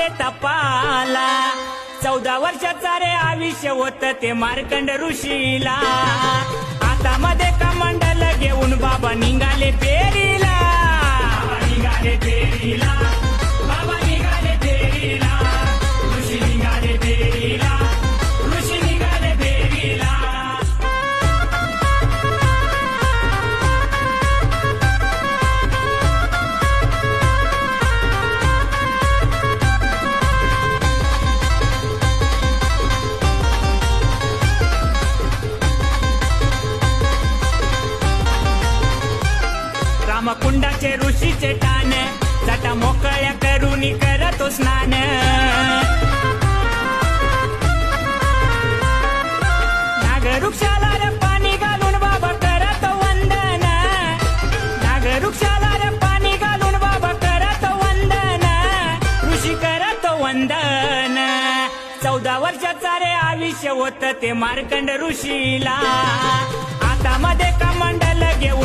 गेले तपाला 14 वर्षाचा रे आयुष्य होत ते मार्कंड ऋषीला हातामध्ये कमंडल घेऊन बाबा निघाले फेरीला निघाले फेरीला बाबा निघाले फेरीला ऋषी निघाले फेरीला ऋषी निघाले फेरीला रामकुंडाचे ऋषीचे टाण जटा मोकळ्या करून करतो स्नान नागवृक्षाला रे पाणी घालून बाबा करतो वंदन नागवृक्षाला रे पाणी घालून बाबा करतो वंदन ऋषी करतो वंदन 14 वर्षाचा रे आयुष्य होत ते मार्कंड ऋषीला हातामध्ये कमंडल घेऊन